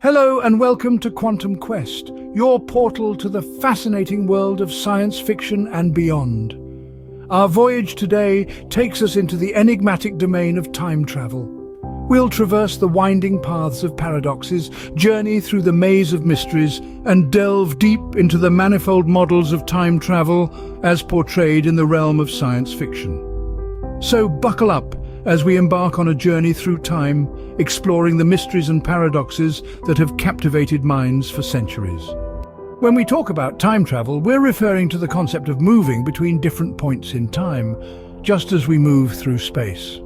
Hello and welcome to Quantum Quest, your portal to the fascinating world of science fiction and beyond. Our voyage today takes us into the enigmatic domain of time travel. We'll traverse the winding paths of paradoxes, journey through the maze of mysteries, and delve deep into the manifold models of time travel as portrayed in the realm of science fiction. So buckle up as we embark on a journey through time, exploring the mysteries and paradoxes that have captivated minds for centuries. When we talk about time travel, we're referring to the concept of moving between different points in time, just as we move through space.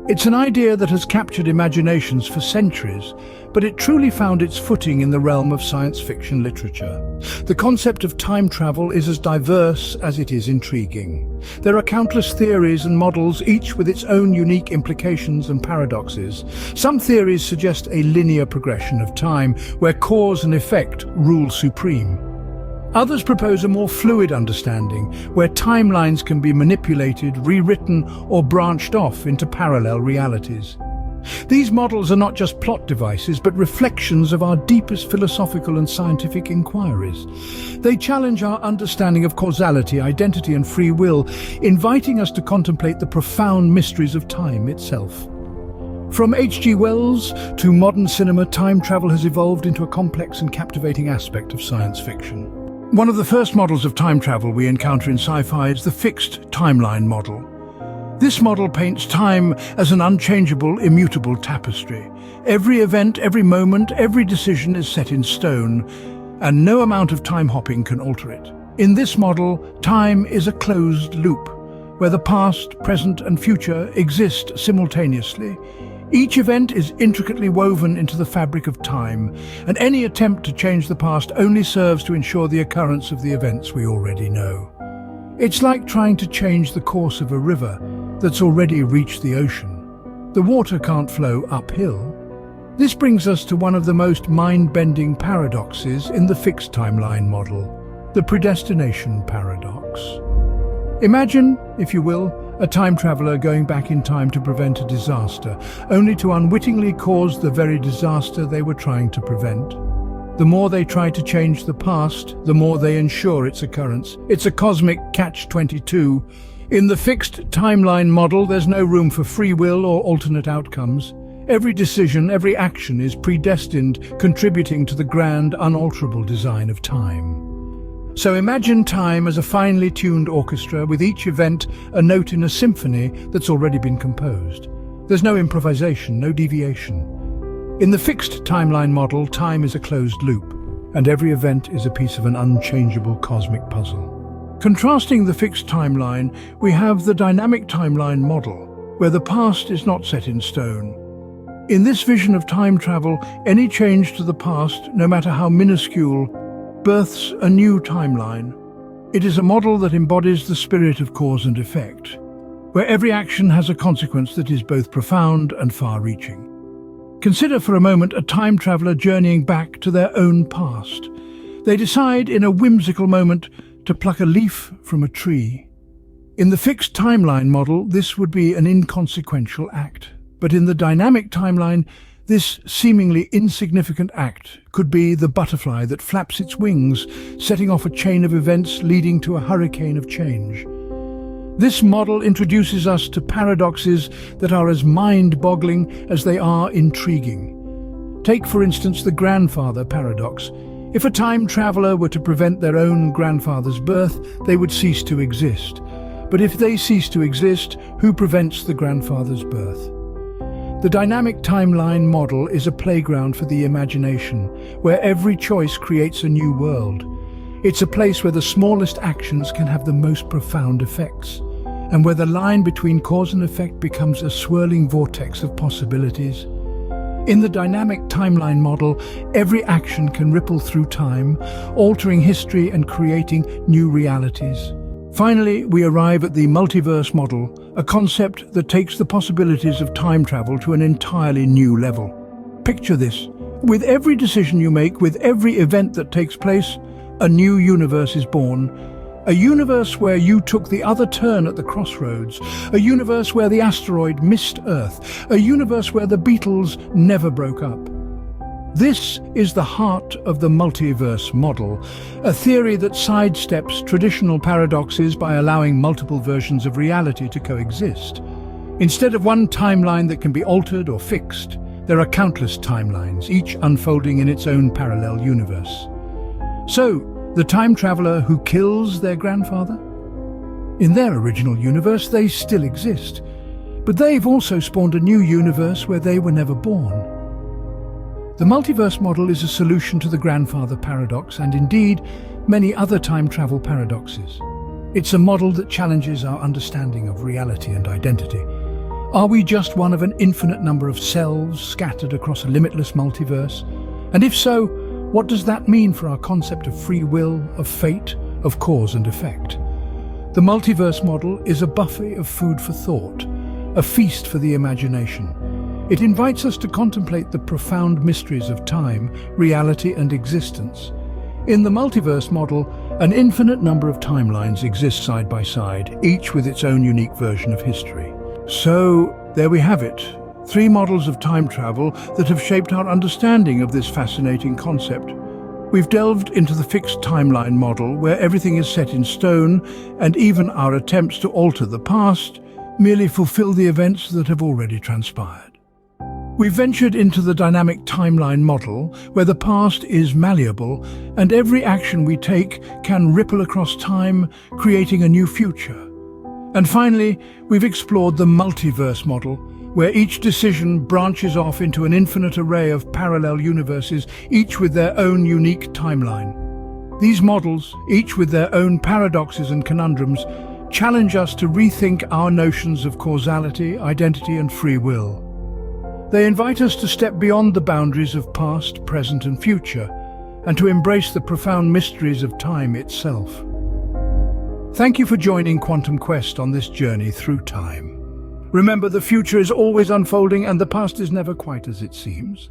It's an idea that has captured imaginations for centuries, but it truly found its footing in the realm of science fiction literature. The concept of time travel is as diverse as it is intriguing. There are countless theories and models, each with its own unique implications and paradoxes. Some theories suggest a linear progression of time, where cause and effect rule supreme. Others propose a more fluid understanding, where timelines can be manipulated, rewritten, or branched off into parallel realities. These models are not just plot devices, but reflections of our deepest philosophical and scientific inquiries. They challenge our understanding of causality, identity, and free will, inviting us to contemplate the profound mysteries of time itself. From H.G. Wells to modern cinema, time travel has evolved into a complex and captivating aspect of science fiction. One of the first models of time travel we encounter in sci-fi is the fixed timeline model. This model paints time as an unchangeable, immutable tapestry. Every event, every moment, every decision is set in stone, and no amount of time hopping can alter it. In this model, time is a closed loop, where the past, present, and future exist simultaneously. Each event is intricately woven into the fabric of time, and any attempt to change the past only serves to ensure the occurrence of the events we already know. It's like trying to change the course of a river that's already reached the ocean. The water can't flow uphill. This brings us to one of the most mind-bending paradoxes in the fixed timeline model, the predestination paradox. Imagine, if you will, a time traveler going back in time to prevent a disaster, only to unwittingly cause the very disaster they were trying to prevent. The more they try to change the past, the more they ensure its occurrence. It's a cosmic catch-22. In the fixed timeline model, there's no room for free will or alternate outcomes. Every decision, every action is predestined, contributing to the grand, unalterable design of time. So imagine time as a finely tuned orchestra, with each event a note in a symphony that's already been composed. There's no improvisation, no deviation. In the fixed timeline model, time is a closed loop, and every event is a piece of an unchangeable cosmic puzzle. Contrasting the fixed timeline, we have the dynamic timeline model, where the past is not set in stone. In this vision of time travel, any change to the past, no matter how minuscule, births a new timeline. It is a model that embodies the spirit of cause and effect, where every action has a consequence that is both profound and far-reaching. Consider for a moment a time traveler journeying back to their own past. They decide in a whimsical moment to pluck a leaf from a tree. In the fixed timeline model, this would be an inconsequential act. But in the dynamic timeline, this seemingly insignificant act could be the butterfly that flaps its wings, setting off a chain of events leading to a hurricane of change. This model introduces us to paradoxes that are as mind-boggling as they are intriguing. Take, for instance, the grandfather paradox. If a time traveler were to prevent their own grandfather's birth, they would cease to exist. But if they cease to exist, who prevents the grandfather's birth? The dynamic timeline model is a playground for the imagination, where every choice creates a new world. It's a place where the smallest actions can have the most profound effects, and where the line between cause and effect becomes a swirling vortex of possibilities. In the dynamic timeline model, every action can ripple through time, altering history and creating new realities. Finally, we arrive at the multiverse model, a concept that takes the possibilities of time travel to an entirely new level. Picture this. With every decision you make, with every event that takes place, a new universe is born. A universe where you took the other turn at the crossroads. A universe where the asteroid missed Earth. A universe where the Beatles never broke up. This is the heart of the multiverse model, a theory that sidesteps traditional paradoxes by allowing multiple versions of reality to coexist. Instead of one timeline that can be altered or fixed, there are countless timelines, each unfolding in its own parallel universe. So, the time traveler who kills their grandfather? In their original universe, they still exist, but they've also spawned a new universe where they were never born. The multiverse model is a solution to the grandfather paradox and indeed many other time travel paradoxes. It's a model that challenges our understanding of reality and identity. Are we just one of an infinite number of selves scattered across a limitless multiverse? And if so, what does that mean for our concept of free will, of fate, of cause and effect? The multiverse model is a buffet of food for thought, a feast for the imagination. It invites us to contemplate the profound mysteries of time, reality and existence. In the multiverse model, an infinite number of timelines exist side by side, each with its own unique version of history. So, there we have it. 3 models of time travel that have shaped our understanding of this fascinating concept. We've delved into the fixed timeline model, where everything is set in stone, and even our attempts to alter the past merely fulfill the events that have already transpired. We've ventured into the dynamic timeline model, where the past is malleable and every action we take can ripple across time, creating a new future. And finally, we've explored the multiverse model, where each decision branches off into an infinite array of parallel universes, each with their own unique timeline. These models, each with their own paradoxes and conundrums, challenge us to rethink our notions of causality, identity and free will. They invite us to step beyond the boundaries of past, present and future, and to embrace the profound mysteries of time itself. Thank you for joining Quantum Quest on this journey through time. Remember, the future is always unfolding and the past is never quite as it seems.